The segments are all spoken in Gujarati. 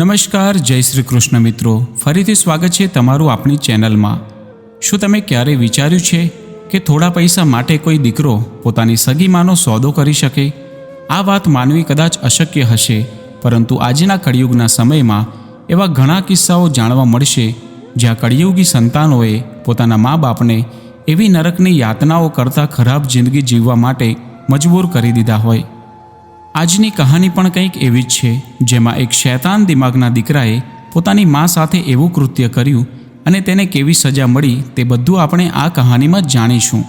નમસ્કાર, જય શ્રી કૃષ્ણ મિત્રો, ફરીથી સ્વાગત છે તમારું આપણી ચેનલમાં। શું તમે ક્યારે વિચાર્યું છે કે થોડા પૈસા માટે કોઈ દીકરો પોતાની સગી માનો સોદો કરી શકે? આ વાત માનવી કદાચ અશક્ય હશે, પરંતુ આજના કળિયુગના સમયમાં એવા ઘણા કિસ્સાઓ જાણવા મળશે જ્યાં કળિયુગી સંતાનોએ પોતાના મા બાપને એવી નરકની યાતનાઓ કરતાં ખરાબ જિંદગી જીવવા માટે મજબૂર કરી દીધા હોય। આજની કહાની પણ કંઈક એવી જ છે, જેમાં એક શૈતાન દિમાગના દીકરાએ પોતાની મા સાથે એવું કૃત્ય કર્યું અને તેને કેવી સજા મળી તે બધું આપણે આ કહાનીમાં જાણીશું।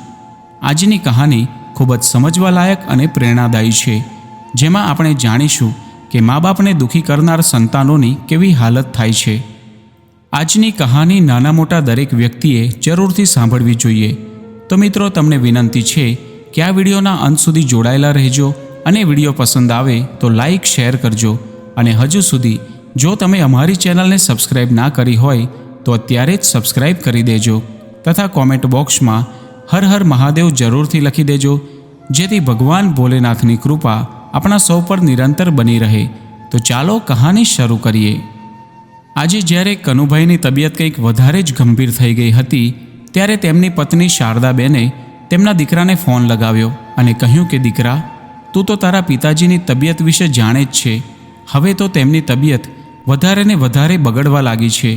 આજની કહાની ખૂબ જ સમજવાલાયક અને પ્રેરણાદાયી છે, જેમાં આપણે જાણીશું કે મા બાપને દુઃખી કરનાર સંતાનોની કેવી હાલત થાય છે। આજની કહાની નાના મોટા દરેક વ્યક્તિએ જરૂરથી સાંભળવી જોઈએ। તો મિત્રો, તમને વિનંતી છે કે આ વિડીયોના અંત સુધી જોડાયેલા રહેજો અને વિડીયો પસંદ આવે તો લાઈક શેર કરજો, અને હજુ સુધી જો તમે અમારી ચેનલને સબસ્ક્રાઈબ ના કરી હોય તો અત્યારે જ સબસ્ક્રાઈબ કરી દેજો, તથા કોમેન્ટ બોક્સમાં હર હર મહાદેવ જરૂરથી લખી દેજો, જેથી ભગવાન ભોલેનાથની કૃપા આપણા સૌ પર નિરંતર બની રહે। તો ચાલો કહાની શરૂ કરીએ। આજે જ્યારે કનુભાઈની તબિયત કંઈક વધારે જ ગંભીર થઈ ગઈ હતી, ત્યારે તેમની પત્ની શારદાબેને તેમના દીકરાને ફોન લગાવ્યો અને કહ્યું કે દીકરા, તું તો તારા પિતાજીની તબિયત વિશે જાણે જ છે। હવે તો તેમની તબિયત વધારે ને વધારે બગડવા લાગી છે।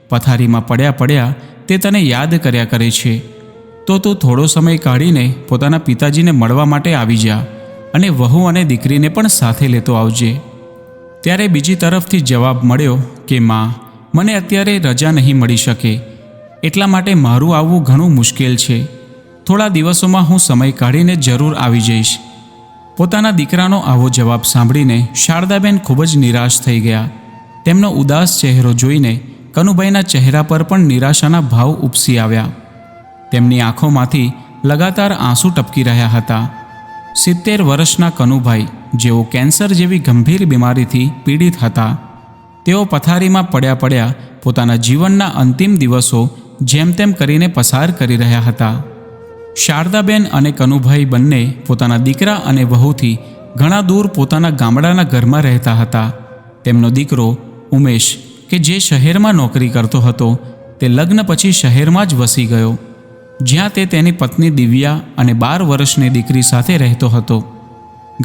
પથારીમાં પડ્યા પડ્યા તે તને યાદ કર્યા કરે છે। તો તું થોડો સમય કાઢીને પોતાના પિતાજીને મળવા માટે આવી જા, અને વહુ અને દીકરીને પણ સાથે લેતો આવજે। ત્યારે બીજી તરફથી જવાબ મળ્યો કે માં, મને અત્યારે રજા નહીં મળી શકે, એટલા માટે મારું આવવું ઘણું મુશ્કેલ છે। થોડા દિવસોમાં હું સમય કાઢીને જરૂર આવી જઈશ। પોતાના દીકરાનો આવો જવાબ સાંભળીને શારદાબેન ખૂબ જ નિરાશ થઈ ગયા। તેમનો ઉદાસ ચહેરો જોઈને કનુભાઈના ચહેરા પર પણ નિરાશાના ભાવ ઉપસી આવ્યા। તેમની આંખોમાંથી લગાતાર આંસુ ટપકી રહ્યા હતા। 70 વર્ષના કનુભાઈ, જેઓ કેન્સર જેવી ગંભીર બીમારીથી પીડિત હતા, તેઓ પથારીમાં પડ્યા પડ્યા પોતાના જીવનના અંતિમ દિવસો જેમ તેમ કરીને પસાર કરી રહ્યા હતા। શારદાબેન અને કનુભાઈ બંને પોતાના દીકરા અને વહુથી ઘણા દૂર પોતાના ગામડાના ઘરમાં રહેતા હતા। તેમનો દીકરો ઉમેશ, કે જે શહેરમાં નોકરી કરતો હતો, તે લગ્ન પછી શહેરમાં જ વસી ગયો, જ્યાં તે તેની પત્ની દિવ્યા અને 12 વર્ષની દીકરી સાથે રહેતો હતો।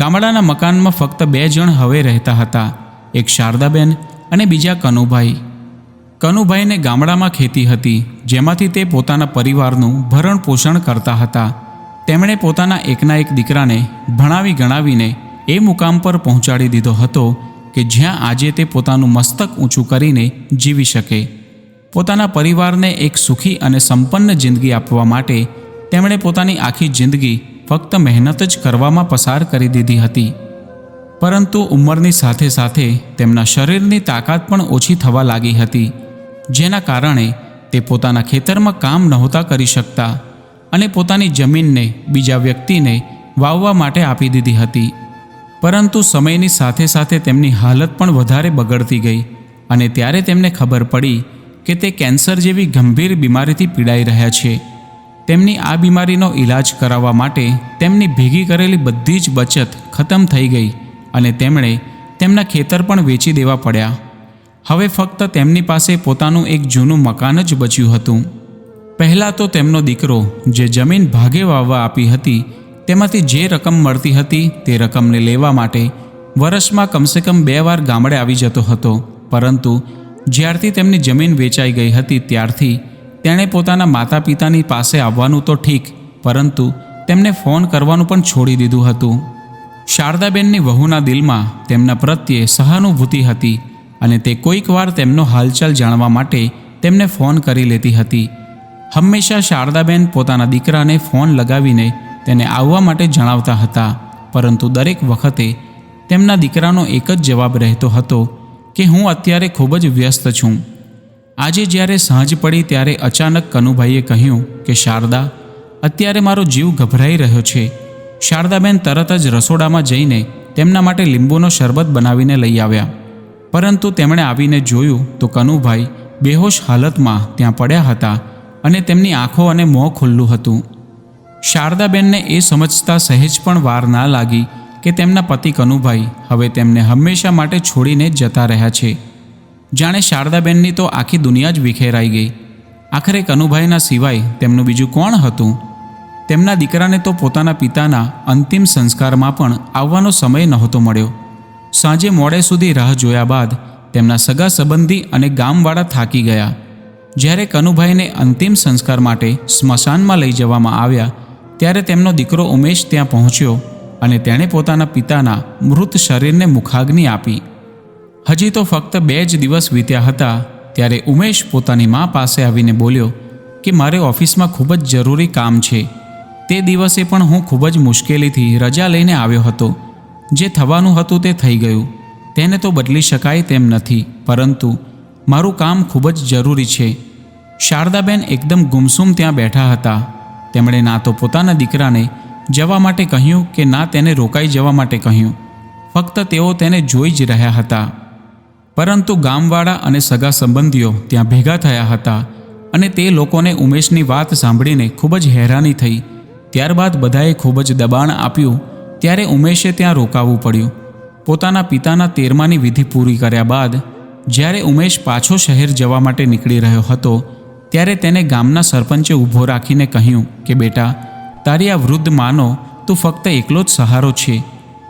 ગામડાના મકાનમાં ફક્ત 2 જણ હવે રહેતા હતા, એક શારદાબેન અને બીજા કનુભાઈ। કનુભાઈને ગામડામાં ખેતી હતી, જેમાંથી તે પોતાના પરિવારનું ભરણ પોષણ કરતા હતા। તેમણે પોતાના એકના એક દીકરાને ભણાવી ગણાવીને એ મુકામ પર પહોંચાડી દીધો હતો કે જ્યાં આજે તે પોતાનું મસ્તક ઊંચું કરીને જીવી શકે। પોતાના પરિવારને એક સુખી અને સંપન્ન જિંદગી આપવા માટે તેમણે પોતાની આખી જિંદગી ફક્ત મહેનત જ કરવામાં પસાર કરી દીધી હતી। પરંતુ ઉંમરની સાથે સાથે તેમના શરીરની તાકાત પણ ઓછી થવા લાગી હતી, જેના કારણે તે પોતાના ખેતરમાં કામ નહોતા કરી શકતા અને પોતાની જમીનને બીજા વ્યક્તિને વાવવા માટે આપી દીધી હતી। પરંતુ સમયની સાથે સાથે તેમની હાલત પણ વધારે બગડતી ગઈ, અને ત્યારે તેમને ખબર પડી કે તે કેન્સર જેવી ગંભીર બીમારીથી પીડાઈ રહ્યા છે। તેમની આ બીમારીનો ઈલાજ કરાવવા માટે તેમની ભેગી કરેલી બધી જ બચત ખતમ થઈ ગઈ, અને તેમણે તેમના ખેતર પણ વેચી દેવા પડ્યા। હવે ફક્ત તેમની પાસે પોતાનું એક જૂનું મકાન જ બચ્યું હતું। પહેલાં તો તેમનો દીકરો જે જમીન ભાગે વાવવા આપી હતી, તેમાંથી જે રકમ મળતી હતી તે રકમને લેવા માટે વર્ષમાં કમસે કમ 2 વાર ગામડે આવી જતો હતો, પરંતુ જ્યારથી તેમની જમીન વેચાઈ ગઈ હતી ત્યારથી તેણે પોતાના માતા પિતાની પાસે આવવાનું તો ઠીક, પરંતુ તેમને ફોન કરવાનું પણ છોડી દીધું હતું। શારદાબેનની વહુના દિલમાં તેમના પ્રત્યે સહાનુભૂતિ હતી, અને તે કોઈક વાર તેમનો હાલચાલ જાણવા માટે તેમને ફોન કરી લેતી હતી। હંમેશા શારદાબેન પોતાના દીકરાને ફોન લગાવીને તેને આવવા માટે જણાવતા હતા, પરંતુ દરેક વખતે તેમના દીકરાનો એક જ જવાબ રહેતો હતો કે હું અત્યારે ખૂબ જ વ્યસ્ત છું। આજે જ્યારે સાંજ પડી ત્યારે અચાનક કનુભાઈએ કહ્યું કે શારદા, અત્યારે મારો જીવ ગભરાઈ રહ્યો છે। શારદાબેન તરત જ રસોડામાં જઈને તેમના માટે લીંબુનો શરબત બનાવીને લઈ આવ્યા, પરંતુ તેમણે આવીને જોયું તો કનુભાઈ બેહોશ હાલતમાં ત્યાં પડ્યા હતા, અને તેમની આંખો અને મોં ખુલ્લું હતું। શારદાબેનને એ સમજતા સહેજ પણ વાર ના લાગી કે તેમના પતિ કનુભાઈ હવે તેમને હંમેશા માટે છોડીને જતા રહ્યા છે, જાણે શારદાબેનની તો આખી દુનિયા જ વિખેરાઈ ગઈ. આખરે કનુભાઈના સિવાય તેમનું બીજું કોણ હતું? તેમના દીકરાને તો પોતાના પિતાના અંતિમ સંસ્કારમાં પણ આવવાનો સમય નહોતો મળ્યો. સાંજે મોડે સુધી રાહ જોયા બાદ તેમના સગા સંબંધી અને ગામવાળા થાકી ગયા. જ્યારે કનુભાઈને અંતિમ સંસ્કાર માટે સ્મશાનમાં લઈ જવામાં આવ્યા ત્યારે તેમનો દીકરો ઉમેશ ત્યાં પહોંચ્યો અને તેણે પોતાના પિતાના મૃત શરીરને મુખાગ્નિ આપી. હજી તો ફક્ત 2 જ દિવસ વીત્યા હતા ત્યારે ઉમેશ પોતાની મા પાસે આવીને બોલ્યો કે મારે ઓફિસમાં ખૂબ જ જરૂરી કામ છે. તે દિવસે પણ હું ખૂબ જ મુશ્કેલીથી રજા લઈને આવ્યો હતો. જે થવાનું હતું તે થઈ ગયું. તેને તો બદલી શકાય તેમ નથી, પરંતુ મારું કામ ખૂબ જ જરૂરી છે. શારદાબેન એકદમ ગુમસુમ ત્યાં બેઠા હતા. તેમણે ના તો પોતાના દીકરાને જવા માટે કહ્યું કે ના તેને રોકાઈ જવા માટે કહ્યું. ફક્ત તેઓ તેને જોઈ જ રહ્યા હતા. પરંતુ ગામવાળા અને સગા સંબંધીઓ ત્યાં ભેગા થયા હતા અને તે લોકોને ઉમેશની વાત સાંભળીને ખૂબ જ હેરાની થઈ. ત્યારબાદ બધાએ ખૂબ જ દબાણ આપ્યું ત્યારે ઉમેશે ત્યાં રોકાવું પડ્યું. પોતાના પિતાના 13માની વિધિ પૂરી કર્યા બાદ જ્યારે ઉમેશ પાછો શહેર જવા માટે નીકળી રહ્યો હતો ત્યારે તેને ગામના સરપંચે ઊભો રાખીને કહ્યું કે બેટા, તારી આ વૃદ્ધ માનો તું ફક્ત એકલો જ સહારો છે.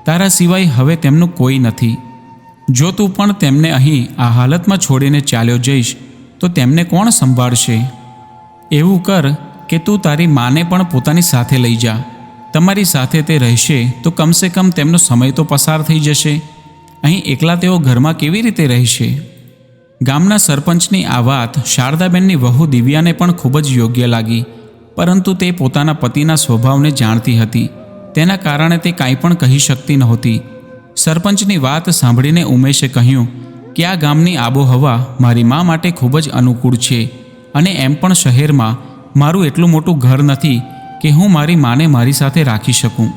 તારા સિવાય હવે તેમનું કોઈ નથી. જો તું પણ તેમને અહીં આ હાલતમાં છોડીને ચાલ્યો જઈશ તો તેમને કોણ સંભાળશે? એવું કર કે તું તારી માને પણ પોતાની સાથે લઈ જા. તમારી સાથે તે રહેશે તો કમસે કમ તેમનો સમય તો પસાર થઈ જશે. અહીં એકલા તેઓ ઘરમાં કેવી રીતે રહેશે? ગામના સરપંચની આ વાત શારદાબેનની વહુ દિવ્યાને પણ ખૂબ જ યોગ્ય લાગી, પરંતુ તે પોતાના પતિના સ્વભાવને જાણતી હતી. તેના કારણે તે કાંઈ પણ કહી શકતી નહોતી. સરપંચની વાત સાંભળીને ઉમેશે કહ્યું કે આ ગામની આબોહવા મારી મા માટે ખૂબ જ અનુકૂળ છે અને એમ પણ શહેરમાં મારું એટલું મોટું ઘર નથી કે હું મારી માને મારી સાથે રાખી શકું.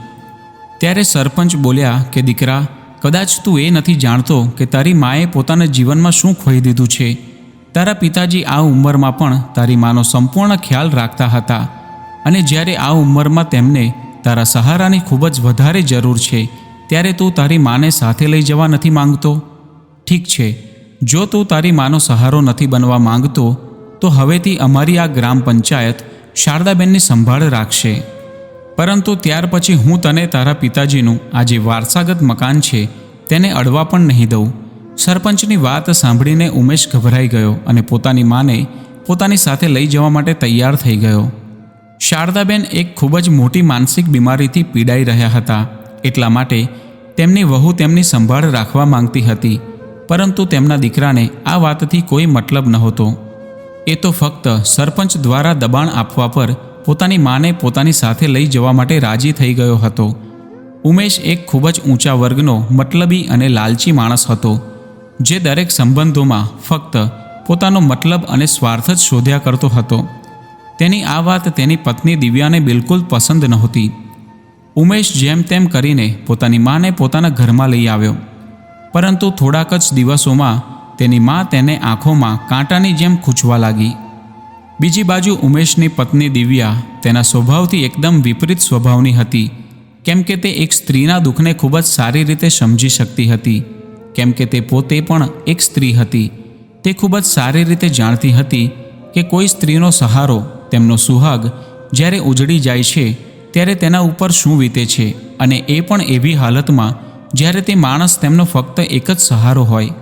ત્યારે સરપંચ બોલ્યા કે દીકરા, કદાચ તું એ નથી જાણતો કે તારી માએ પોતાના જીવનમાં શું ખોઈ દીધું છે. તારા પિતાજી આ ઉંમરમાં પણ તારી માનો સંપૂર્ણ ખ્યાલ રાખતા હતા અને જ્યારે આ ઉંમરમાં તેમને તારા સહારાની ખૂબ જ વધારે જરૂર છે ત્યારે તું તારી માને સાથે લઈ જવા નથી માંગતો. ઠીક છે, જો તું તારી માનો સહારો નથી બનવા માંગતો તો હવેથી અમારી આ ગ્રામ પંચાયત શારદાબેનની સંભાળ રાખશે. પરંતુ ત્યાર પછી હું તને તારા પિતાજીનું આ જે વારસાગત મકાન છે તેને અડવા પણ નહીં દઉં. સરપંચની વાત સાંભળીને ઉમેશ ગભરાઈ ગયો અને પોતાની માને પોતાની સાથે લઈ જવા માટે તૈયાર થઈ ગયો. શારદાબેન એક ખૂબ જ મોટી માનસિક બીમારીથી પીડાઈ રહ્યા હતા. એટલા માટે તેમની વહુ તેમની સંભાળ રાખવા માંગતી હતી, પરંતુ તેમના દીકરાને આ વાતથી કોઈ મતલબ નહોતો. એ તો ફક્ત સરપંચ દ્વારા દબાણ આપવા પર પોતાની માને પોતાની સાથે લઈ જવા માટે રાજી થઈ ગયો હતો. ઉમેશ એક ખૂબ જ ઊંચા વર્ગનો મતલબી અને લાલચી માણસ હતો, જે દરેક સંબંધોમાં ફક્ત પોતાનો મતલબ અને સ્વાર્થ જ શોધ્યા કરતો હતો. તેની આ વાત તેની પત્ની દિવ્યાને બિલકુલ પસંદ નહોતી. ઉમેશ જેમ તેમ કરીને પોતાની માને પોતાના ઘરમાં લઈ આવ્યો, પરંતુ થોડાક જ દિવસોમાં તેની મા તેને આંખોમાં કાંટાની જેમ ખૂંચવા લાગી. બીજી બાજુ ઉમેશની પત્ની દિવ્યા તેના સ્વભાવથી એકદમ વિપરીત સ્વભાવની હતી, કેમ કે તે એક સ્ત્રીના દુઃખને ખૂબ જ સારી રીતે સમજી શકતી હતી. કેમ કે તે પોતે પણ એક સ્ત્રી હતી. તે ખૂબ જ સારી રીતે જાણતી હતી કે કોઈ સ્ત્રીનો સહારો, તેમનો સુહાગ જ્યારે ઉજળી જાય છે ત્યારે તેના ઉપર શું વીતે છે, અને એ પણ એવી હાલતમાં જ્યારે તે માણસ તેમનો ફક્ત એક જ સહારો હોય.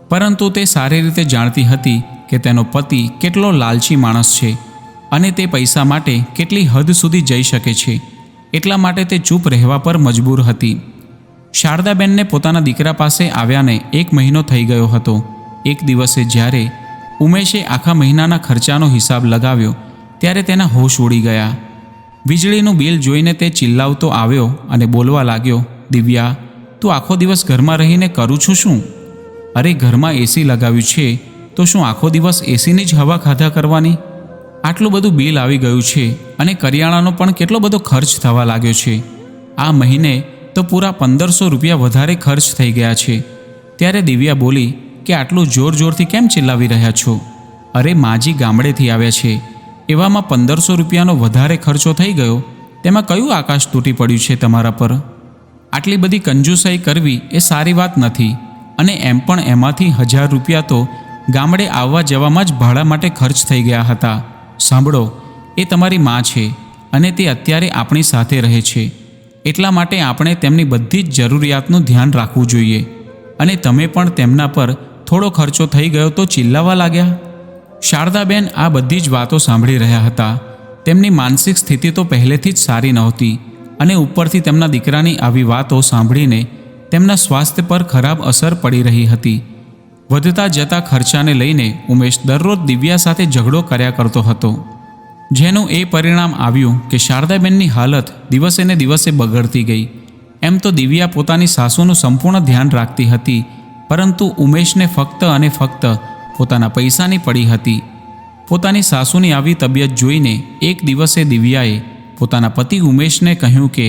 પરંતુ તે સારી રીતે જાણતી હતી કે તેનો પતિ કેટલો લાલચી માણસ છે અને તે પૈસા માટે કેટલી હદ સુધી જઈ શકે છે. એટલા માટે તે ચૂપ રહેવા પર મજબૂર હતી. શારદાબેનને પોતાના દીકરા પાસે આવ્યાને 1 મહિનો થઈ ગયો હતો. એક દિવસે જ્યારે ઉમેશે આખા મહિનાના ખર્ચાનો હિસાબ લગાવ્યો ત્યારે તેના હોશ ઉડી ગયા. વીજળીનું બિલ જોઈને તે ચિલ્લાવતો આવ્યો અને બોલવા લાગ્યો, દિવ્યા, તું આખો દિવસ ઘરમાં રહીને કરું છું શું? અરે, ઘરમાં એસી લગાવ્યું છે તો શું આખો દિવસ એસીની જ હવા ખાધા કરવાની? આટલું બધું બિલ આવી ગયું છે અને કરિયાણાનો પણ કેટલો બધો ખર્ચ થવા લાગ્યો છે. આ મહિને તો પૂરા 1500 રૂપિયા વધારે ખર્ચ થઈ ગયા છે. ત્યારે દિવ્યા બોલી કે આટલું જોર જોરથી કેમ ચિલ્લાવી રહ્યા છો? અરે, માજી ગામડેથી આવ્યા છે, એવામાં 1500 રૂપિયાનો વધારે ખર્ચો થઈ ગયો, તેમાં કયું આકાશ તૂટી પડ્યું છે તમારા પર? આટલી બધી કંજૂસાઈ કરવી એ સારી વાત નથી, અને એમ પણ એમાંથી 1000 રૂપિયા તો ગામડે આવવા જવામાં જ ભાડા માટે ખર્ચ થઈ ગયા હતા. સાંભળો, એ તમારી માં છે અને તે અત્યારે આપણી સાથે રહે છે. એટલા માટે આપણે તેમની બધી જ જરૂરિયાતનું ધ્યાન રાખવું જોઈએ. અને તમે પણ તેમના પર થોડો ખર્ચો થઈ ગયો તો ચિલ્લાવા લાગ્યા. શારદાબેન આ બધી જ વાતો સાંભળી રહ્યા હતા. તેમની માનસિક સ્થિતિ તો પહેલેથી જ સારી નહોતી અને ઉપરથી તેમના દીકરાની આવી વાતો સાંભળીને તેમના સ્વાસ્થ્ય પર ખરાબ અસર પડી રહી હતી. વધતા જતા ખર્ચાને લઈને ઉમેશ દરરોજ દિવ્યા સાથે ઝઘડો કર્યા કરતો હતો, જેનું એ પરિણામ આવ્યું કે શારદાબેનની હાલત દિવસે ને દિવસે બગડતી ગઈ. એમ તો દિવ્યા પોતાની સાસુનું સંપૂર્ણ ધ્યાન રાખતી હતી, પરંતુ ઉમેશને ફક્ત અને ફક્ત પોતાના પૈસાની પડી હતી. પોતાની સાસુની આવી તબિયત જોઈને એક દિવસે દિવ્યાએ પોતાના પતિ ઉમેશને કહ્યું કે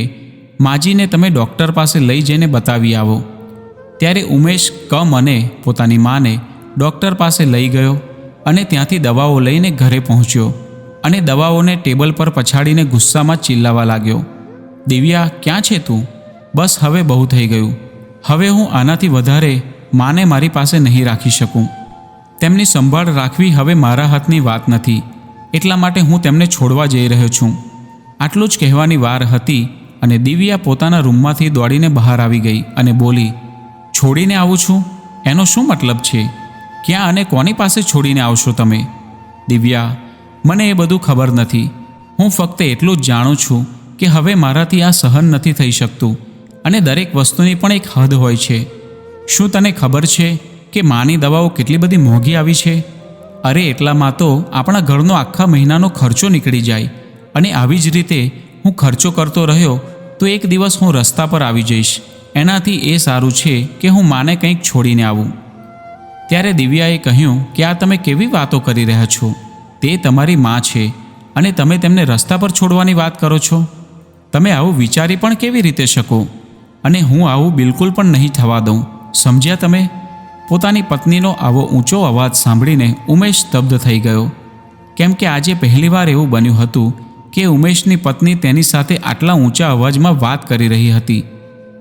માજીને તમે ડૉક્ટર પાસે લઈ જઈને બતાવી આવો. ત્યારે ઉમેશ મને પોતાની માને ડૉક્ટર પાસે લઈ ગયો અને ત્યાંથી દવાઓ લઈને ઘરે પહોંચ્યો અને દવાઓને ટેબલ પર પછાડીને ગુસ્સામાં ચિલ્લાવા લાગ્યો. દિવ્યા, ક્યાં છે તું? બસ હવે બહુ થઈ ગયું. હવે હું આનાથી વધારે માને મારી પાસે નહીં રાખી શકું. તેમની સંભાળ રાખવી હવે મારા હાથની વાત નથી, એટલા માટે હું તેમને છોડવા જઈ રહ્યો છું. આટલું જ કહેવાની વાર હતી અને દિવ્યા પોતાના રૂમમાંથી દોડીને બહાર આવી ગઈ અને બોલી, છોડીને આવું છું એનો શું મતલબ છે? ક્યાં અને કોની પાસે છોડીને આવશો તમે? દિવ્યા, મને એ બધું ખબર નથી. હું ફક્ત એટલું જ જાણું છું કે હવે મારાથી આ સહન નથી થઈ શકતું અને દરેક વસ્તુની પણ એક હદ હોય છે. શું તને ખબર છે કે માની દવાઓ કેટલી બધી મોંઘી આવી છે? અરે એટલામાં તો આપણા ઘરનો આખા મહિનાનો ખર્ચો નીકળી જાય. અને આવી જ રીતે હું ખર્ચો કરતો રહ્યો તો એક દિવસ હું રસ્તા પર આવી જઈશ. એનાથી એ સારું છે કે હું માને કંઈક છોડીને આવું. ત્યારે દિવ્યાએ કહ્યું કે આ તમે કેવી વાતો કરી રહ્યા છો? તે તમારી માં છે અને તમે તેમને રસ્તા પર છોડવાની વાત કરો છો? તમે આવું વિચારી પણ કેવી રીતે શકો? અને હું આવું બિલકુલ પણ નહીં થવા દઉં. સમજ્યા તમે? પોતાની પત્નીનો આવો ઊંચો અવાજ સાંભળીને ઉમેશ સ્તબ્ધ થઈ ગયો, કેમ કે આજે પહેલીવાર એવું બન્યું હતું કે ઉમેશની પત્ની તેની સાથે આટલા ઊંચા અવાજમાં વાત કરી રહી હતી.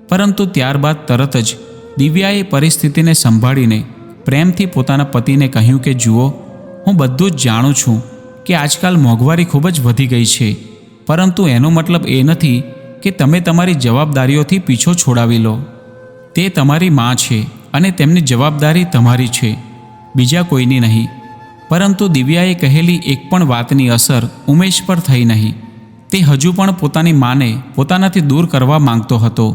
પરંતુ ત્યારબાદ તરત જ દિવ્યાએ પરિસ્થિતિને સંભાળીને પ્રેમથી પોતાના પતિને કહ્યું કે જુઓ, હું બધું જ જાણું છું કે આજકાલ મોંઘવારી ખૂબ જ વધી ગઈ છે, પરંતુ એનો મતલબ એ નથી કે તમે તમારી જવાબદારીઓથી પીછો છોડાવી લો. તે તમારી માં છે અને તેમની જવાબદારી તમારી છે, બીજા કોઈની નહીં. પરંતુ દિવ્યાએ કહેલી એક પણ વાતની અસર ઉમેશ પર થઈ નહીં. તે હજુ પણ પોતાની માને પોતાનાથી દૂર કરવા માંગતો હતો,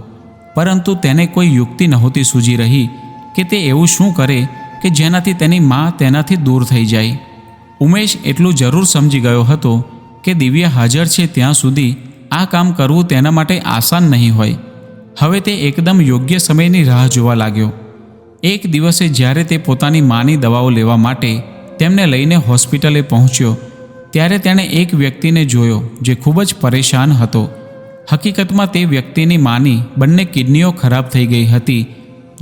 પરંતુ તેને કોઈ યુક્તિ નહોતી સૂઝી રહી કે તે એવું શું કરે કે જેનાથી તેની માં તેનાથી દૂર થઈ જાય. ઉમેશ એટલું જરૂર સમજી ગયો હતો કે દિવ્યા હાજર છે ત્યાં સુધી આ કામ કરવું તેના માટે આસાન નહીં હોય. હવે તે એકદમ યોગ્ય સમયની રાહ જોવા લાગ્યો. એક દિવસે જ્યારે તે પોતાની માની દવાઓ લેવા માટે તેમને લઈને હોસ્પિટલે પહોંચ્યો, ત્યારે તેણે એક વ્યક્તિને જોયો જે ખૂબ જ પરેશાન હતો. હકીકતમાં તે વ્યક્તિની માની બંને કિડનીઓ ખરાબ થઈ ગઈ હતી,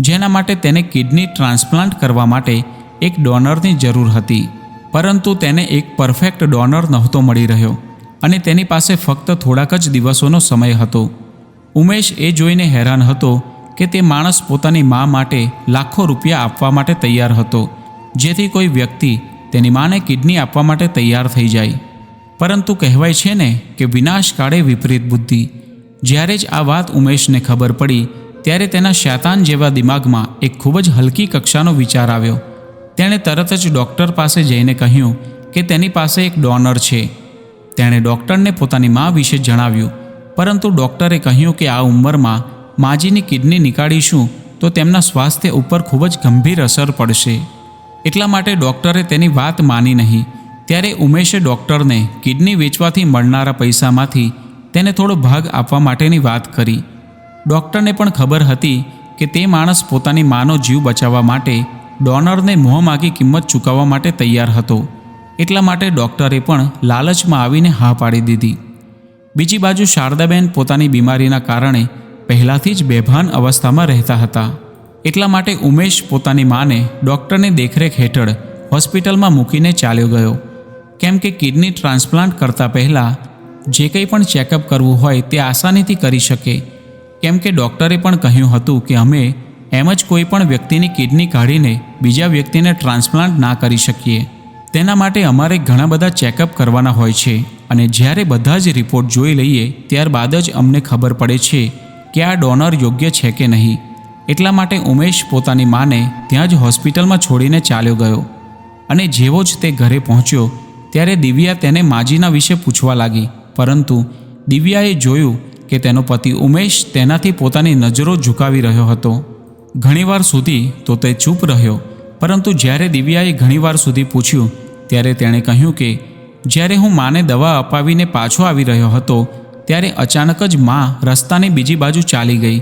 જેના માટે તેને કિડની ટ્રાન્સપ્લાન્ટ કરવા માટે એક ડોનરની જરૂર હતી. પરંતુ તેને એક પરફેક્ટ ડોનર નહોતો મળી રહ્યો અને તેની પાસે ફક્ત થોડાક જ દિવસોનો સમય હતો. ઉમેશ એ જોઈને હેરાન હતો કે તે માણસ પોતાની મા માટે લાખો રૂપિયા આપવા માટે તૈયાર હતો, જેથી કોઈ વ્યક્તિ તેની માને કિડની આપવા માટે તૈયાર થઈ જાય. પરંતુ કહેવાય છે ને કે વિનાશ કાળે વિપરીત બુદ્ધિ. જ્યારે જ આ વાત ઉમેશને ખબર પડી ત્યારે તેના શૈતાન જેવા દિમાગમાં એક ખૂબ જ હલકી કક્ષાનો વિચાર આવ્યો. તેણે તરત જ ડૉક્ટર પાસે જઈને કહ્યું કે તેની પાસે એક ડોનર છે. તેણે ડૉક્ટરને પોતાની મા વિશે જણાવ્યું, પરંતુ ડૉક્ટરે કહ્યું કે આ ઉંમરમાં માજીની કિડની નીકાળીશું તો તેમના સ્વાસ્થ્ય ઉપર ખૂબ જ ગંભીર અસર પડશે. એટલા માટે ડૉક્ટરે તેની વાત માની નહીં. ત્યારે ઉમેશે ડૉક્ટરને કિડની વેચવાથી મળનારા પૈસામાંથી તેને થોડો ભાગ આપવા માટેની વાત કરી. ડૉક્ટરને પણ ખબર હતી કે તે માણસ પોતાની માનો જીવ બચાવવા માટે ડોનરને મોંમાગી કિંમત ચૂકવવા માટે તૈયાર હતો. એટલા માટે ડૉક્ટરે પણ લાલચમાં આવીને હા પાડી દીધી. બીજી બાજુ શારદાબેન પોતાની બીમારીના કારણે પહેલાંથી જ બેભાન અવસ્થામાં રહેતા હતા. એટલા માટે ઉમેશ પોતાની માને ડૉક્ટરની દેખરેખ હેઠળ હોસ્પિટલમાં મૂકીને ચાલ્યો ગયો, કેમ કે કિડની ટ્રાન્સપ્લાન્ટ કરતાં પહેલાં જે કંઈ પણ ચેકઅપ કરવું હોય તે આસાનીથી કરી શકે, કેમ કે ડૉક્ટરે પણ કહ્યું હતું કે અમે એમ જ કોઈ પણ વ્યક્તિની કિડની કાઢીને બીજા વ્યક્તિને ટ્રાન્સપ્લાન્ટ ના કરી શકીએ. તેના માટે અમારે ઘણા બધા ચેકઅપ કરવાના હોય છે અને જ્યારે બધા જ રિપોર્ટ જોઈ લઈએ ત્યારબાદ જ અમને ખબર પડે છે કે આ ડોનર યોગ્ય છે કે નહીં. એટલા માટે ઉમેશ પોતાની માને ત્યાં જ હોસ્પિટલમાં છોડીને ચાલ્યો ગયો અને જેવો જ તે ઘરે પહોંચ્યો ત્યારે દિવ્યા તેને માજીના વિશે પૂછવા લાગી, પરંતુ દિવ્યાએ જોયું કે તેનો પતિ ઉમેશ તેનાથી પોતાની નજરો ઝુકાવી રહ્યો હતો. ઘણીવાર સુધી તો તે ચૂપ રહ્યો, પરંતુ જ્યારે દિવ્યાએ ઘણીવાર સુધી પૂછ્યું ત્યારે તેણે કહ્યું કે જ્યારે હું માને દવા અપાવીને પાછો આવી રહ્યો હતો ત્યારે અચાનક જ મા રસ્તાની બીજી બાજુ ચાલી ગઈ.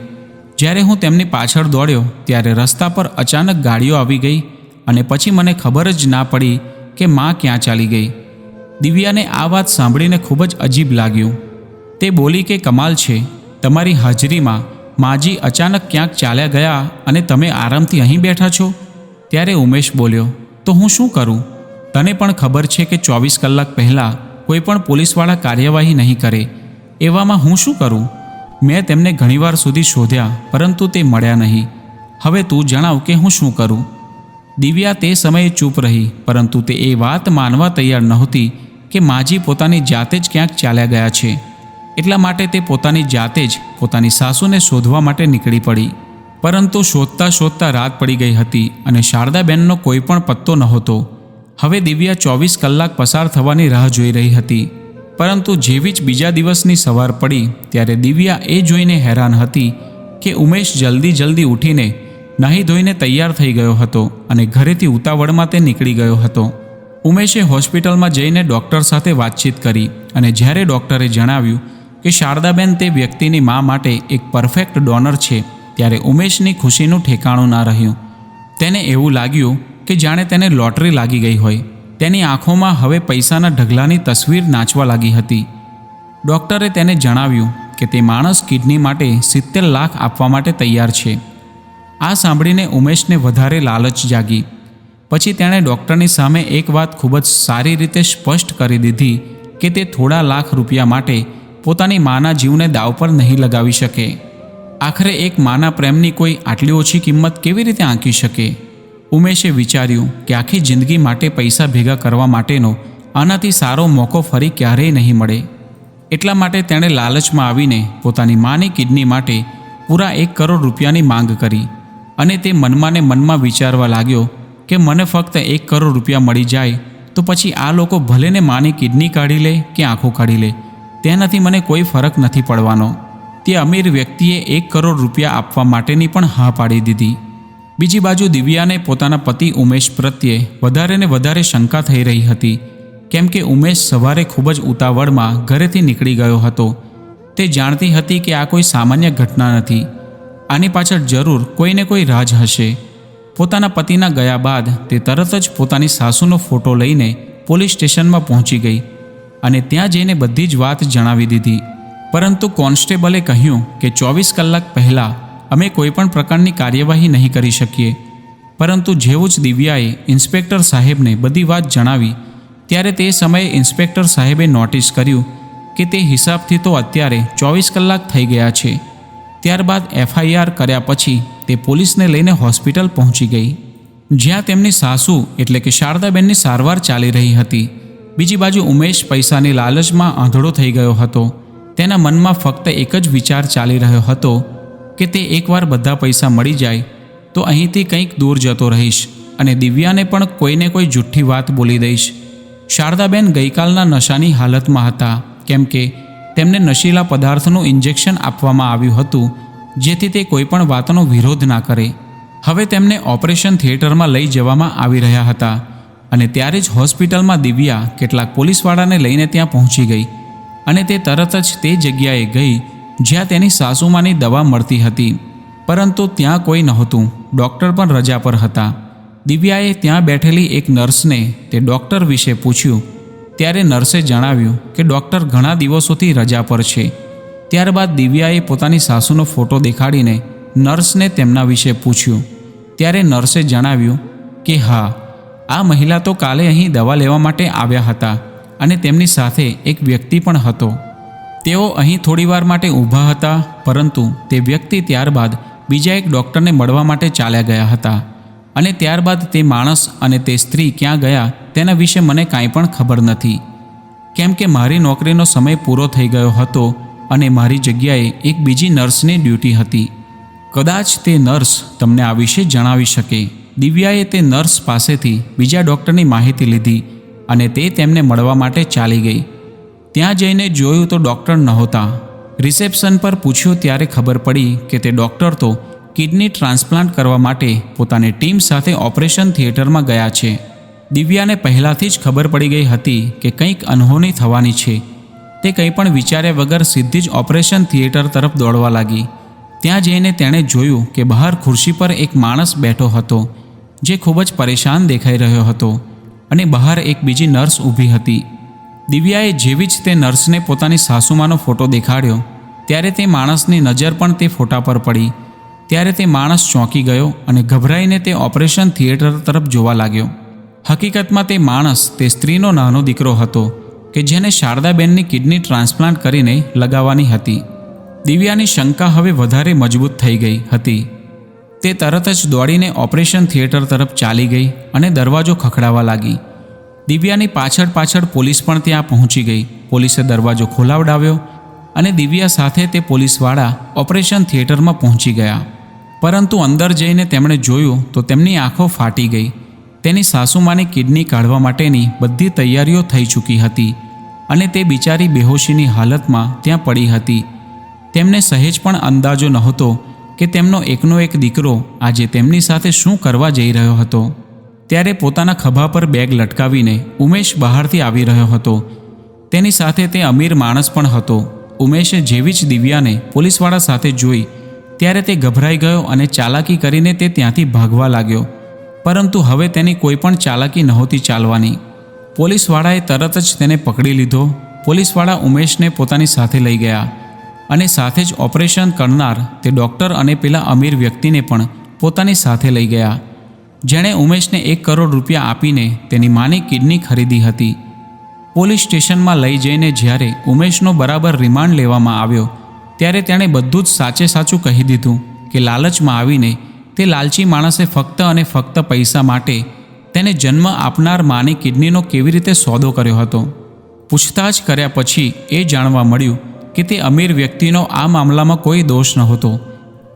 જ્યારે હું તેમની પાછળ દોડ્યો ત્યારે રસ્તા પર અચાનક ગાડીઓ આવી ગઈ અને પછી મને ખબર જ ના પડી કે મા ક્યાં ચાલી ગઈ. દિવ્યાને આ વાત સાંભળીને ખૂબ જ અજીબ લાગ્યું. તે બોલી કે કમાલ છે, તમારી હાજરીમાં માજી અચાનક ક્યાંક ચાલ્યા ગયા અને તમે આરામથી અહીં બેઠા છો. ત્યારે ઉમેશ બોલ્યો, તો હું શું કરું? તને પણ ખબર છે કે 24 કલાક પહેલાં કોઈ પણ પોલીસવાળા કાર્યવાહી નહીં કરે, એવામાં હું શું કરું? મેં તેમને ઘણીવાર સુધી શોધ્યા પરંતુ તે મળ્યા નહીં. હવે તું જણાવ કે હું શું કરું? દિવ્યા તે સમયે ચૂપ રહી, પરંતુ તે એ વાત માનવા તૈયાર નહોતી કે માજી પોતાની જાતે જ ક્યાંક ચાલ્યા ગયા છે. એટલા માટે તે પોતાની જાતે જ પોતાની સાસુને શોધવા માટે નીકળી પડી. પરંતુ શોધતા શોધતા રાત પડી ગઈ હતી અને શારદાબેનનો કોઈ પણ પત્તો નહોતો. હવે દિવ્યા 24 કલાક પસાર થવાની રાહ જોઈ રહી હતી, પરંતુ જેવી જ બીજા દિવસની સવાર પડી ત્યારે દિવ્યા એ જોઈને હેરાન હતી કે ઉમેશ જલ્દી ઉઠીને નાહી ધોઈને તૈયાર થઈ ગયો હતો અને ઘરેથી ઉતાવળમાં તે નીકળી ગયો હતો. ઉમેશે હોસ્પિટલમાં જઈને ડૉક્ટર સાથે વાતચીત કરી અને જ્યારે ડૉક્ટરે જણાવ્યું કે શારદાબેન તે વ્યક્તિની મા માટે એક પરફેક્ટ ડોનર છે ત્યારે ઉમેશની ખુશીનું ઠેકાણું ના રહ્યું. તેને એવું લાગ્યું કે જાણે તેને લોટરી લાગી ગઈ હોય. તેની આંખોમાં હવે પૈસાના ઢગલાની તસવીર નાચવા લાગી હતી. ડૉક્ટરે તેને જણાવ્યું કે તે માણસ કિડની માટે 70 લાખ આપવા માટે તૈયાર છે. આ સાંભળીને ઉમેશને વધારે લાલચ જાગી. પછી તેણે ડૉક્ટરની સામે એક વાત ખૂબ જ સારી રીતે સ્પષ્ટ કરી દીધી કે તે થોડા લાખ રૂપિયા માટે પોતાની માના જીવને દાવ પર નહીં લગાવી શકે. આખરે એક માના પ્રેમની કોઈ આટલી ઓછી કિંમત કેવી રીતે આંકી શકે? ઉમેશે વિચાર્યું કે આખી જિંદગી માટે પૈસા ભેગા કરવા માટેનો આનાથી સારો મોકો ફરી ક્યારેય નહીં મળે. એટલા માટે તેણે લાલચમાં આવીને પોતાની માની કિડની માટે પૂરા 1 કરોડ રૂપિયાની માંગ કરી અને તે મનમાં ને મનમાં વિચારવા લાગ્યો કે મને ફક્ત 1 કરોડ રૂપિયા મળી જાય તો પછી આ લોકો ભલેને માની કિડની કાઢી લે કે આંખો કાઢી લે, તેનાથી મને કોઈ ફરક નથી પડવાનો. તે અમીર વ્યક્તિએ 1 કરોડ રૂપિયા આપવા માટેની પણ હા પાડી દીધી. બીજી બાજુ દિવ્યાને પોતાના પતિ ઉમેશ પ્રત્યે વધારે ને વધારે શંકા થઈ રહી હતી, કેમ કે ઉમેશ સવારે ખૂબ જ ઉતાવળમાં ઘરેથી નીકળી ગયો હતો. તે જાણતી હતી કે આ કોઈ સામાન્ય ઘટના નથી, આની પાછળ જરૂર કોઈને કોઈ રાજ હશે. પોતાના પતિના ગયા બાદ તે તરત જ પોતાની સાસુનો ફોટો લઈને પોલીસ સ્ટેશનમાં પહોંચી ગઈ અને ત્યાં જઈને બધી જ વાત જણાવી દીધી. પરંતુ કોન્સ્ટેબલે કહ્યું કે 24 કલાક પહેલાં અમે કોઈપણ પ્રકારની કાર્યવાહી નહીં કરી શકીએ. પરંતુ જેવું જ દિવ્યાએ ઇન્સ્પેક્ટર સાહેબને બધી વાત જણાવી ત્યારે તે સમયે ઇન્સ્પેક્ટર સાહેબે નોટિસ કર્યું કે તે હિસાબથી તો અત્યારે 24 કલાક થઈ ગયા છે. ત્યારબાદ FIR કર્યા પછી તે પોલીસને લઈને હોસ્પિટલ પહોંચી ગઈ, જ્યાં તેમની સાસુ એટલે કે શારદાબેનની સારવાર ચાલી રહી હતી. બીજી બાજુ ઉમેશ પૈસાની લાલચમાં આંધળો થઈ ગયો હતો. તેના મનમાં ફક્ત એક જ વિચાર ચાલી રહ્યો હતો કે તે એકવાર બધા પૈસા મળી જાય તો અહીંથી કંઈક દૂર જતો રહીશ અને દિવ્યાને પણ કોઈને કોઈ જુઠ્ઠી વાત બોલી દઈશ. શારદાબેન ગઈકાલના નશાની હાલતમાં હતા, કેમ કે તેમને નશીલા પદાર્થનું ઇન્જેક્શન આપવામાં આવ્યું હતું જેથી તે કોઈપણ વાતનો વિરોધ ના કરે. હવે તેમને ઓપરેશન થિયેટરમાં લઈ જવામાં આવી રહ્યા હતા અને ત્યારે જ હોસ્પિટલમાં દિવ્યા કેટલાક પોલીસવાળાને લઈને ત્યાં પહોંચી ગઈ અને તે તરત જ તે જગ્યાએ ગઈ જ્યાં તેની સાસુમાની દવા મળતી હતી. પરંતુ ત્યાં કોઈ નહોતું, ડૉક્ટર પણ રજા પર હતા. દિવ્યાએ ત્યાં બેઠેલી એક નર્સને તે ડૉક્ટર વિશે પૂછ્યું ત્યારે નર્સે જણાવ્યું કે ડૉક્ટર ઘણા દિવસોથી રજા પર છે. ત્યારબાદ દિવ્યાએ પોતાની સાસુનો ફોટો દેખાડીને નર્સને તેમના વિશે પૂછ્યું ત્યારે નર્સે જણાવ્યું કે હા, આ મહિલા તો કાલે અહીં દવા લેવા માટે આવ્યા હતા અને તેમની સાથે એક વ્યક્તિ પણ હતો. તેઓ અહીં થોડીવાર માટે ઊભા હતા, પરંતુ તે વ્યક્તિ ત્યારબાદ બીજા એક ડૉક્ટરને મળવા માટે ચાલ્યા ગયા હતા અને ત્યારબાદ તે માણસ અને તે સ્ત્રી ક્યાં ગયા તેના વિશે મને કાંઈ પણ ખબર નથી, કેમ કે મારી નોકરીનો સમય પૂરો થઈ ગયો હતો અને મારી જગ્યાએ એક બીજી નર્સની ડ્યુટી હતી. કદાચ તે નર્સ તમને આ વિશે જણાવી શકે. દિવ્યાએ તે નર્સ પાસેથી બીજા ડૉક્ટરની માહિતી લીધી અને તે તેમને મળવા માટે ચાલી ગઈ. ત્યાં જઈને જોયું તો ડૉક્ટર નહોતા. રિસેપ્શન પર પૂછ્યું ત્યારે ખબર પડી કે તે ડૉક્ટર તો કિડની ટ્રાન્સપ્લાન્ટ કરવા માટે પોતાની ટીમ સાથે ઓપરેશન થિયેટરમાં ગયા છે. દિવ્યાને પહેલાંથી જ ખબર પડી ગઈ હતી કે કંઈક અનહોની થવાની છે. તે કંઈ પણ વિચાર્યા વગર સીધી જ ઓપરેશન થિયેટર તરફ દોડવા લાગી. ત્યાં જઈને તેણે જોયું કે બહાર ખુરશી પર એક માણસ બેઠો હતો જે ખૂબ જ પરેશાન દેખાઈ રહ્યો હતો અને બહાર એક બીજી નર્સ ઊભી હતી. દિવ્યાએ જેવી જ તે નર્સને પોતાની સાસુમાનો ફોટો દેખાડ્યો ત્યારે તે માણસની નજર પણ તે ફોટા પર પડી. ત્યારે તે માણસ ચોંકી ગયો અને ગભરાઈને તે ઓપરેશન થિયેટર તરફ જોવા લાગ્યો. હકીકતમાં તે માણસ તે સ્ત્રીનો નાનો દીકરો હતો કે જેને શારદાબેનની કિડની ટ્રાન્સપ્લાન્ટ કરીને લગાવવાની હતી. દિવ્યાની શંકા હવે વધારે મજબૂત થઈ ગઈ હતી. તે તરત જ દોડીને ઓપરેશન થિયેટર તરફ ચાલી ગઈ અને દરવાજો ખખડાવવા લાગી. દિવ્યાની પાછળ પાછળ પોલીસ પણ ત્યાં પહોંચી ગઈ. પોલીસે દરવાજો ખોલાવડાવ્યો અને દિવ્યા સાથે તે પોલીસવાળા ઓપરેશન થિયેટરમાં પહોંચી ગયા. પરંતુ અંદર જઈને તેમણે જોયું તો તેમની આંખો ફાટી ગઈ. તેની સાસુમાની કિડની કાઢવા માટેની બધી તૈયારીઓ થઈ ચૂકી હતી અને તે બિચારી બેહોશીની હાલતમાં ત્યાં પડી હતી. તેમને સહેજ પણ અંદાજો નહોતો કે તેમનો એકનો એક દીકરો આજે તેમની સાથે શું કરવા જઈ રહ્યો હતો. ત્યારે પોતાના ખભા પર બેગ લટકાવીને ઉમેશ બહારથી આવી રહ્યો હતો. તેની સાથે તે અમીર માણસ પણ હતો. ઉમેશે જેવી જ દિવ્યાને પોલીસવાળા સાથે જોઈ ત્યારે તે ગભરાઈ ગયો અને ચાલાકી કરીને તે ત્યાંથી ભાગવા લાગ્યો. પરંતુ હવે તેની કોઈ પણ ચાલાકી નહોતી ચાલવાની. પોલીસવાળાએ તરત જ તેને પકડી લીધો. પોલીસવાળા ઉમેશને પોતાની સાથે લઈ ગયા અને સાથે જ ઓપરેશન કરનાર તે ડૉક્ટર અને પેલા અમીર વ્યક્તિને પણ પોતાની સાથે લઈ ગયા, જેણે ઉમેશને 1 કરોડ રૂપિયા આપીને તેની માની કિડની ખરીદી હતી. પોલીસ સ્ટેશનમાં લઈ જઈને જ્યારે ઉમેશનો બરાબર રિમાન્ડ લેવામાં આવ્યો ત્યારે તેણે બધું જ સાચે સાચું કહી દીધું કે લાલચમાં આવીને તે લાલચી માણસે ફક્ત અને ફક્ત પૈસા માટે તેને જન્મ આપનાર માની કિડનીનો કેવી રીતે સોદો કર્યો હતો. પૂછતાછ કર્યા પછી એ જાણવા મળ્યું કે તે અમીર વ્યક્તિનો આ મામલામાં કોઈ દોષ નહોતો,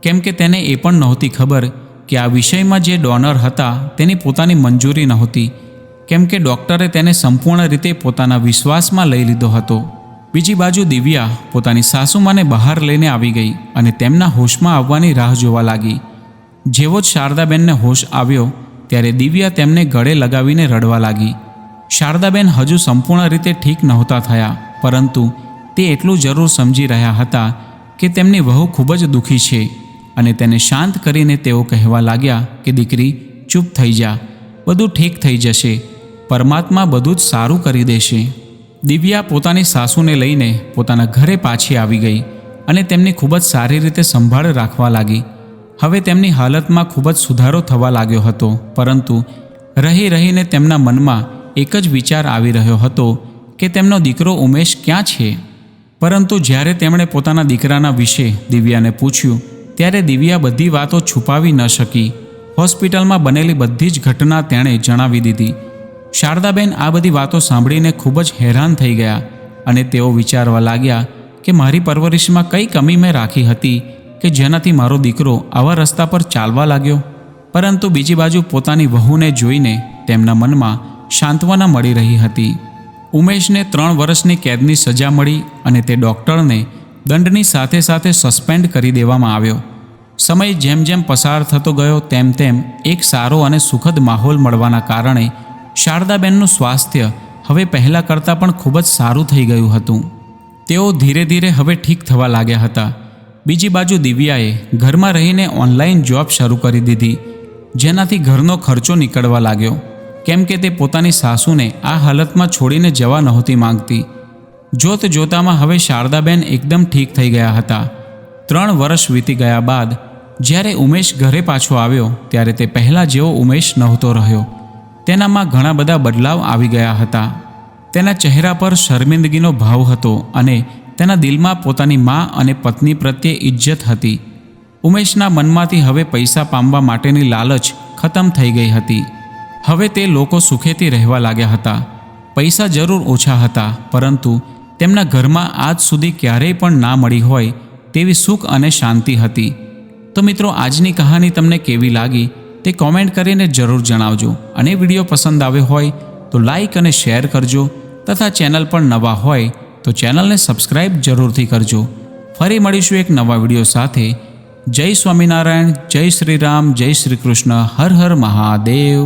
કેમ કે તેને એ પણ નહોતી ખબર કે આ વિષયમાં જે ડોનર હતા તેની પોતાની મંજૂરી નહોતી, કેમ કે ડૉક્ટરે તેને સંપૂર્ણ રીતે પોતાના વિશ્વાસમાં લઈ લીધો હતો. બીજી બાજુ દિવ્યા પોતાની સાસુમાને બહાર લઈને આવી ગઈ અને તેમના હોશમાં આવવાની રાહ જોવા લાગી. જેવો જ શારદાબેનને હોશ આવ્યો ત્યારે દિવ્યા તેમને ગળે લગાવીને રડવા લાગી. શારદાબેન હજુ સંપૂર્ણ રીતે ઠીક નહોતા થયા, પરંતુ તે એટલું જરૂર સમજી રહ્યા હતા કે તેમની વહુ ખૂબ જ દુઃખી છે અને તેને શાંત કરીને તેઓ કહેવા લાગ્યા કે દીકરી ચૂપ થઈ જા, બધું ઠીક થઈ જશે, પરમાત્મા બધું જ સારું કરી દેશે. દિવ્યા પોતાની સાસુને લઈને પોતાના ઘરે પાછી આવી ગઈ અને તેમની ખૂબ જ સારી રીતે સંભાળ રાખવા લાગી. હવે તેમની હાલતમાં ખૂબ જ સુધારો થવા લાગ્યો હતો, પરંતુ રહી રહીને તેમના મનમાં એક જ વિચાર આવી રહ્યો હતો કે તેમનો દીકરો ઉમેશ ક્યાં છે. પરંતુ જ્યારે તેમણે પોતાના દીકરાના વિશે દિવ્યાને પૂછ્યું ત્યારે દિવ્યા બધી વાતો છુપાવી ન શકી. હોસ્પિટલમાં બનેલી બધી જ ઘટના તેણે જણાવી દીધી. શારદાબેન આ બધી વાતો સાંભળીને ખૂબ જ હેરાન થઈ ગયા અને તેઓ વિચારવા લાગ્યા કે મારી પરવરિશમાં કઈ કમી મેં રાખી હતી કે જેનાથી મારો દીકરો આવા રસ્તા પર ચાલવા લાગ્યો. પરંતુ બીજી બાજુ પોતાની વહુને જોઈને તેમના મનમાં સાંત્વના મળી રહી હતી. ઉમેશને 3 વર્ષની કેદની સજા મળી અને તે ડૉક્ટરને દંડની સાથે સાથે સસ્પેન્ડ કરી દેવામાં આવ્યો. સમય જેમ જેમ પસાર થતો ગયો તેમ તેમ એક સારો અને સુખદ માહોલ મળવાના કારણે શારદાબેનનું સ્વાસ્થ્ય હવે પહેલાં કરતાં પણ ખૂબ જ સારું થઈ ગયું હતું. તેઓ ધીરે ધીરે હવે ઠીક થવા લાગ્યા હતા. બીજી બાજુ દિવ્યાએ ઘરમાં રહીને ઓનલાઈન જોબ શરૂ કરી દીધી, જેનાથી ઘરનો ખર્ચો નીકળવા લાગ્યો, કેમ કે તે પોતાની સાસુને આ હાલતમાં છોડીને જવા નહોતી માંગતી. જોત જોતામાં હવે શારદાબેન એકદમ ઠીક થઈ ગયા હતા. 3 વર્ષ વીતી ગયા બાદ જ્યારે ઉમેશ ઘરે પાછો આવ્યો ત્યારે તે પહેલાં જેવો ઉમેશ નહોતો રહ્યો. તેનામાં ઘણા બધા બદલાવ આવી ગયા હતા. તેના ચહેરા પર શર્મિંદગીનો ભાવ હતો અને તેના દિલમાં પોતાની મા અને પત્ની પ્રત્યે ઇજ્જત હતી. ઉમેશના મનમાંથી હવે પૈસા પામવા માટેની લાલચ ખતમ થઈ ગઈ હતી. હવે તે લોકો સુખેથી રહેવા લાગ્યા હતા. પૈસા જરૂર ઓછા હતા, પરંતુ તેમના ઘરમાં આજ સુધી ક્યારેય પણ ના મળી હોય તેવી સુખ અને શાંતિ હતી. તો મિત્રો, આજની કહાની તમને કેવી લાગી તે કોમેન્ટ કરીને જરૂર જણાવજો. અને વિડીયો પસંદ આવ્યો હોય તો લાઈક અને શેર કરજો, તથા ચેનલ પર નવા હોય તો ચેનલને સબસ્ક્રાઈબ જરૂરથી કરજો. ફરી મળીશું એક નવા વિડીયો સાથે. જય સ્વામિનારાયણ, જય શ્રી રામ, જય શ્રી કૃષ્ણ, હર હર મહાદેવ.